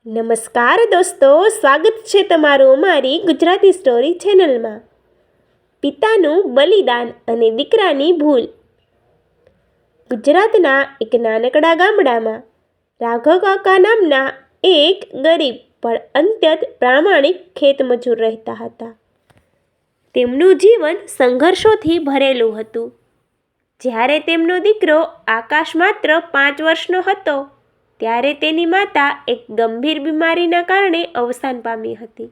નમસ્કાર દોસ્તો, સ્વાગત છે તમારું અમારી ગુજરાતી સ્ટોરી ચેનલમાં. પિતાનું બલિદાન અને દીકરાની ભૂલ. ગુજરાતના એક નાનકડા ગામડામાં રાઘવ કાકા નામના એક ગરીબ પણ અત્યંત પ્રામાણિક ખેતમજૂર રહેતા હતા. તેમનું જીવન સંઘર્ષોથી ભરેલું હતું. જ્યારે તેમનો દીકરો આકાશ માત્ર 5 વર્ષનો હતો ત્યારે તેની માતા એક ગંભીર બીમારીના કારણે અવસાન પામી હતી.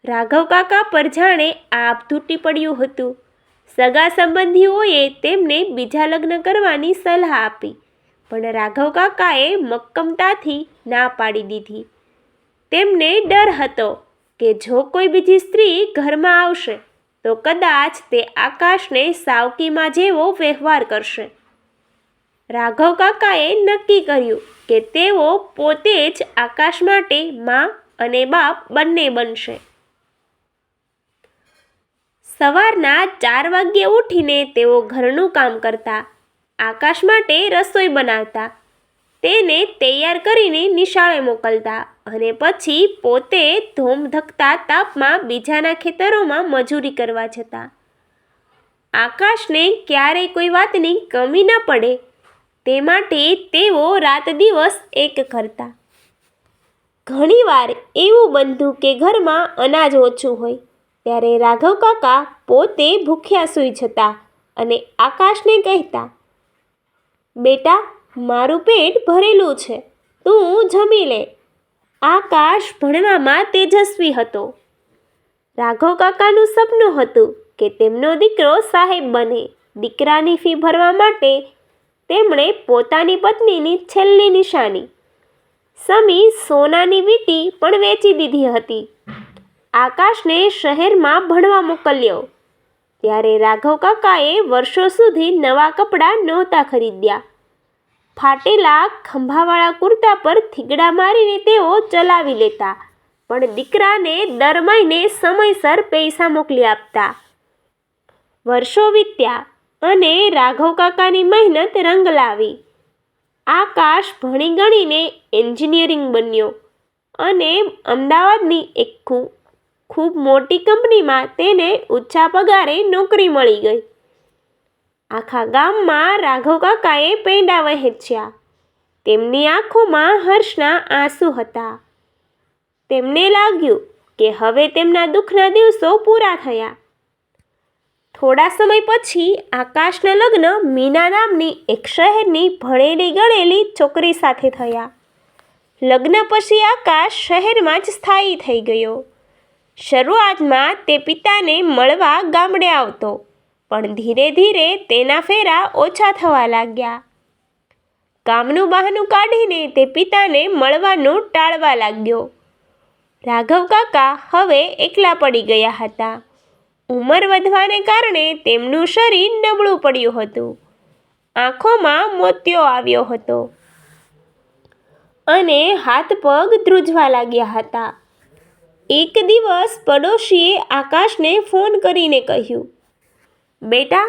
રાઘવ કાકા પર જાણે આભ તૂટી પડ્યું હતું. સગા સંબંધીઓએ તેમને બીજા લગ્ન કરવાની સલાહ આપી, પણ રાઘવ કાકાએ મક્કમતાથી ના પાડી દીધી. તેમને ડર હતો કે જો કોઈ બીજી સ્ત્રી ઘરમાં આવશે તો કદાચ તે આકાશને સાવકીમાં જેવો વ્યવહાર કરશે. રાઘવ કાકાએ નક્કી કર્યું કે તેઓ પોતે જ આકાશ માટે મા અને બાપ બંને બનશે. સવારના 4 વાગ્યે ઉઠીને તેઓ ઘરનું કામ કરતા, આકાશ માટે રસોઈ બનાવતા, તેને તૈયાર કરીને નિશાળે મોકલતા અને પછી પોતે ધોમધકતા તાપમાં બીજાના ખેતરોમાં મજૂરી કરવા જતા. આકાશને ક્યારેય કોઈ વાતની કમી ન પડે તે માટે તેઓ રાત દિવસ એક કરતા. ઘણીવાર એવું બનતું કે ઘરમાં અનાજ ઓછું હોય ત્યારે રાઘવ કાકા પોતે ભૂખ્યા સૂઈ જતા અને આકાશને કહેતા, બેટા, મારું પેટ ભરેલું છે, તું જમી લે. આકાશ ભણવામાં તેજસ્વી હતો. રાઘવ કાકાનું સપનું હતું કે તેમનો દીકરો સાહેબ બને. દીકરાની ફી ભરવા માટે તેમણે પોતાની પત્નીની છેલ્લી નિશાની સમી સોનાની વીંટી પણ વેચી દીધી હતી. આકાશને શહેરમાં ભણવા મોકલ્યો ત્યારે રાઘવ કાકાએ વર્ષો સુધી નવા કપડાં નહોતા ખરીદ્યા. ફાટેલા ખંભાવાળા કુર્તા પર થીગડા મારીને તેઓ ચલાવી લેતા, પણ દીકરાને દર મહિને સમયસર પૈસા મોકલી આપતા. વર્ષો વીત્યા અને રાઘવ કાકાની મહેનત રંગ લાવી. આકાશ ભણી ગણીને એન્જિનિયરિંગ બન્યો અને અમદાવાદની એક ખૂબ મોટી કંપનીમાં તેને ઊંચા પગારે નોકરી મળી ગઈ. આખા ગામમાં રાઘવ કાકાએ પૈંડા વહેંચ્યા. તેમની આંખોમાં હર્ષના આંસુ હતા. તેમને લાગ્યું કે હવે તેમના દુઃખના દિવસો પૂરા થયા. થોડા સમય પછી આકાશના લગ્ન મીના નામની એક શહેરની ભણેલી ગણેલી છોકરી સાથે થયા. લગ્ન પછી આકાશ શહેરમાં જ સ્થાયી થઈ ગયો. શરૂઆતમાં તે પિતાને મળવા ગામડે આવતો, પણ ધીરે ધીરે તેના ફેરા ઓછા થવા લાગ્યા. કામનું બહાનું કાઢીને તે પિતાને મળવાનું ટાળવા લાગ્યો. રાઘવ કાકા હવે એકલા પડી ગયા હતા. ઉંમર વધવાને કારણે તેમનું શરીર નબળું પડ્યું હતું. આંખોમાં મોતિયો આવ્યો હતો અને હાથ પગ ધ્રુજવા લાગ્યા હતા. એક દિવસ પડોશીએ આકાશને ફોન કરીને કહ્યું, બેટા,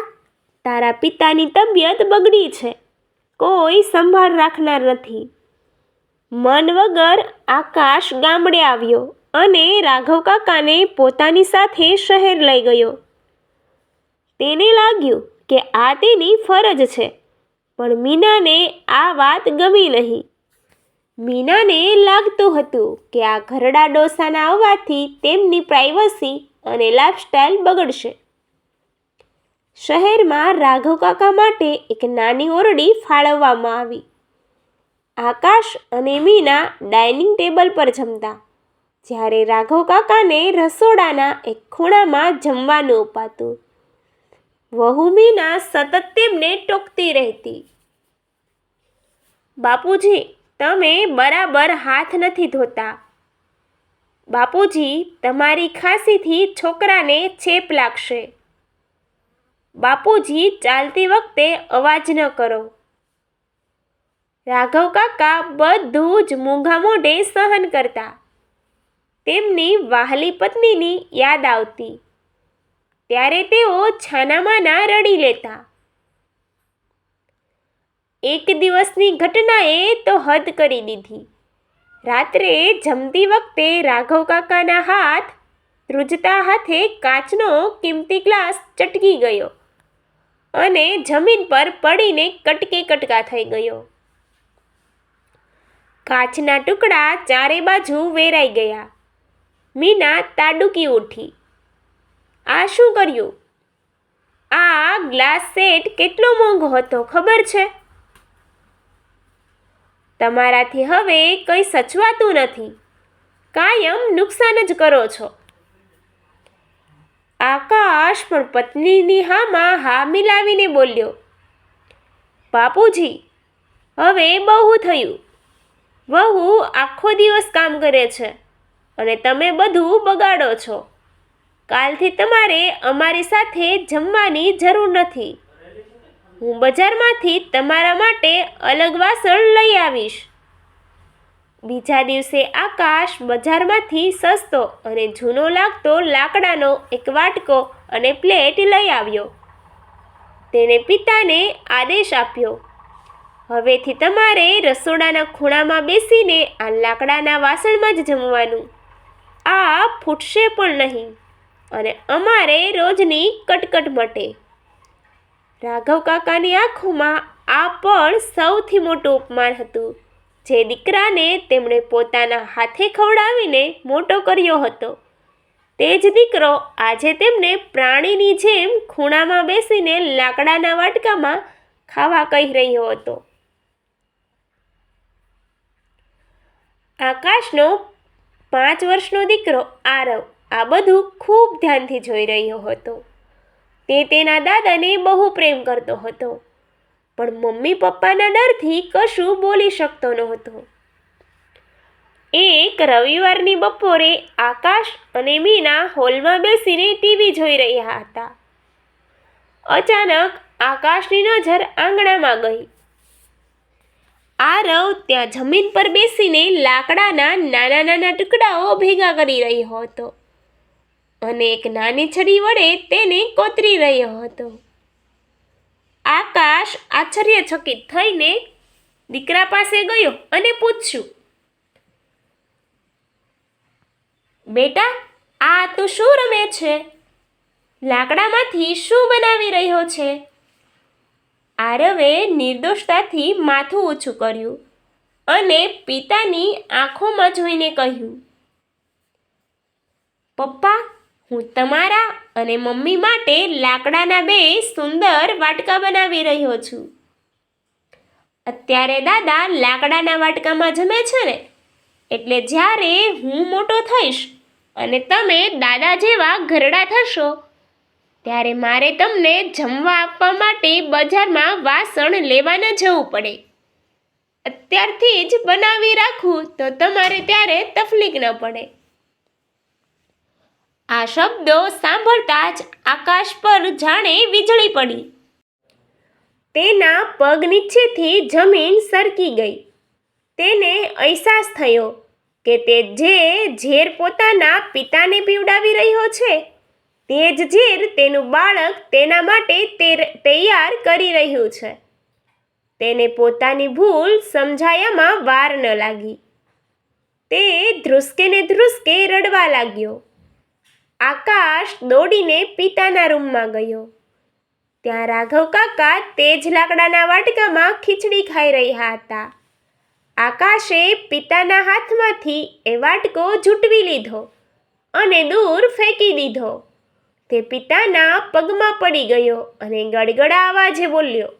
તારા પિતાની તબિયત બગડી છે, કોઈ સંભાળ રાખનાર નથી. મન વગર આકાશ ગામડે આવ્યો અને રાઘવ કાકાને પોતાની સાથે શહેર લઈ ગયો. તેને લાગ્યું કે આ તેની ફરજ છે, પણ મીનાને આ વાત ગમી નહીં. મીનાને લાગતું હતું કે આ ઘરડા ડોસાના આવવાથી તેમની પ્રાઇવસી અને લાઇફસ્ટાઇલ બગડશે. શહેરમાં રાઘવ કાકા માટે એક નાની ઓરડી ફાળવવામાં આવી. આકાશ અને મીના ડાઇનિંગ ટેબલ પર જમતા, જ્યારે રાઘવ કાકાને રસોડાના એક ખૂણામાં જમવાનું અપાતું. વહુ મીના સતત તેમને ટોકતી રહેતી, બાપુજી, તમે બરાબર હાથ નથી ધોતા. બાપુજી, તમારી ખાંસીથી છોકરાને ચેપ લાગશે. બાપુજી, ચાલતી વખતે અવાજ ન કરો. રાઘવ કાકા બધું જ મૂંગા મોઢે સહન કરતા. તેમની વહાલી પત્નીની યાદ આવતી ત્યારે તેઓ છાનામાના રડી લેતા. એક દિવસની ઘટનાએ તો હદ કરી દીધી. રાત્રે જમતી વખતે રાઘવ કાકાના હાથ ધ્રુજતા હાથે કાચનો કિંમતી ગ્લાસ ચટકી ગયો અને જમીન પર પડીને કટકે કટકા થઈ ગયો. કાચના ટુકડા ચારે બાજુ વેરાઈ ગયા. મીના તાડુકી ઉઠી. આ શું કર્યું? આ ગ્લાસ સેટ કેટલો મોંઘો હતો ખબર છે? તમારાથી હવે કંઈ સચવાતું નથી. કાયમ નુકસાન જ કરો છો. આકાશ પણ પત્નીની હામાં હા મિલાવીને બોલ્યો, બાપુજી, હવે બહુ થયું. વહુ આખો દિવસ કામ કરે છે અને તમે બધું બગાડો છો. કાલથી તમારે અમારી સાથે જમવાની જરૂર નથી. હું બજારમાંથી તમારા માટે અલગ વાસણ લઈ આવીશ. બીજા દિવસે આકાશ બજારમાંથી સસ્તો અને જૂનો લાગતો લાકડાનો એક વાટકો અને પ્લેટ લઈ આવ્યો. તેણે પિતાને આદેશ આપ્યો, હવેથી તમારે રસોડાના ખૂણામાં બેસીને આ લાકડાના વાસણમાં જ જમવાનું. આ ફૂટશે પણ નહીં અને અમારે રોજની કટકટ મટે. રાઘવ કાકાની આંખોમાં આ પણ સૌથી મોટું અપમાન હતું, જે દીકરાને તેમણે પોતાના હાથે ખવડાવીને મોટો કર્યો હતો. તે જ દીકરો આજે તેમને પ્રાણીની જેમ ખૂણામાં બેસીને લાકડાના વાટકામાં ખાવા કહી રહ્યો હતો. આકાશનો 5 વર્ષનો દીકરો આરવ આ બધું ખૂબ ધ્યાનથી જોઈ રહ્યો હતો. તે તેના દાદાને બહુ પ્રેમ કરતો હતો, પણ મમ્મી પપ્પાના ડરથી કશું બોલી શકતો નહોતો. એક રવિવારની બપોરે આકાશ અને મીના હોલમાં બેસીને ટીવી જોઈ રહ્યા હતા. અચાનક આકાશની નજર આંગણામાં ગઈ. આરવ ત્યાં જમીન પર બેસીને લાકડાના નાના નાના ટુકડાઓ ભેગા કરી રહ્યો હતો અને એક નાની છરી વડે તેને કોતરી રહ્યો હતો. આકાશ આશ્ચર્યચકિત થઈને દીકરા પાસે ગયો અને પૂછ્યું, બેટા, આ તું શું રમે છે? લાકડામાંથી શું બનાવી રહ્યો છે? આરવે નિર્દોષતાથી માથું ઊંચું કર્યું અને પિતાની આંખોમાં જોઈને કહ્યું, પપ્પા, હું તમારા અને મમ્મી માટે લાકડાના 2 સુંદર વાટકા બનાવી રહ્યો છું. અત્યારે દાદા લાકડાના વાટકામાં જમે છે ને, એટલે જ્યારે હું મોટો થઈશ અને તમે દાદા જેવા ઘરડા થશો, ત્યારે મારે તમને જમવા આપવા માટે બજારમાં વાસણ લેવા ન જવું પડે. અત્યારથી જ બનાવી રાખું તો તમારે ત્યારે તકલીફ ન પડે. આ શબ્દો સાંભળતા જ આકાશ પર જાણે વીજળી પડી. તેના પગ નીચેથી જમીન સરકી ગઈ. તેને અહેસાસ થયો કે તે જે ઝેર પોતાના પિતાને પીવડાવી રહ્યો છે, તે જ ઝેર તેનું બાળક તેના માટે તૈયાર કરી રહ્યું છે. તેને પોતાની ભૂલ સમજાયામાં વાર ન લાગી. તે ધ્રુસકે ને ધ્રુસકે રડવા લાગ્યો. આકાશ દોડીને પિતાના રૂમમાં ગયો. ત્યાં રાઘવ કાકા તે જ લાકડાના વાટકામાં ખીચડી ખાઈ રહ્યા હતા. આકાશે પિતાના હાથમાંથી એ વાટકો ઝૂંટવી લીધો અને દૂર ફેંકી દીધો. તે પિતાના પગમાં પડી ગયો અને ગડગડા અવાજે બોલ્યો,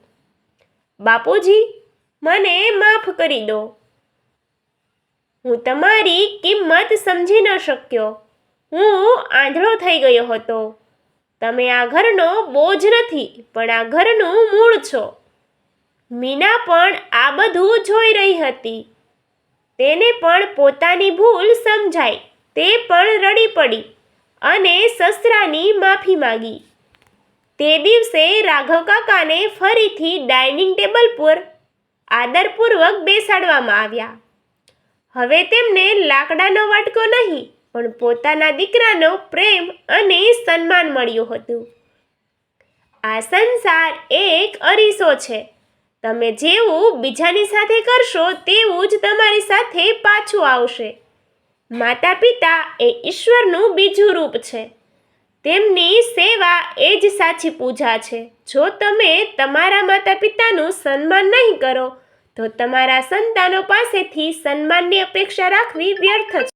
બાપુજી, મને માફ કરી દો. હું તમારી કિંમત સમજી ન શક્યો. હું આંધળો થઈ ગયો હતો. તમે આ ઘરનો બોજ નથી, પણ આ ઘરનું મૂળ છો. મીના પણ આ બધું જોઈ રહી હતી. તેને પણ પોતાની ભૂલ સમજાઈ. તે પણ રડી પડી અને સસરાની માફી માંગી. તે દિવસે રાઘવ કાકાને ફરીથી ડાઇનિંગ ટેબલ પર આદરપૂર્વક બેસાડવામાં આવ્યા. હવે તેમને લાકડાનો વાટકો નહીં, પણ પોતાના દીકરાનો પ્રેમ અને સન્માન મળ્યું હતું. આ સંસાર એક અરીસો છે, તમે જેવું બીજાની સાથે કરશો તેવું જ તમારી સાથે પાછું આવશે. માતા પિતા એ ઈશ્વરનું બીજું રૂપ છે. તેમની સેવા એ જ સાચી પૂજા છે. જો તમે તમારા માતા પિતાનું સન્માન નહીં કરો તો તમારા સંતાનો પાસેથી સન્માનની અપેક્ષા રાખવી વ્યર્થ છે.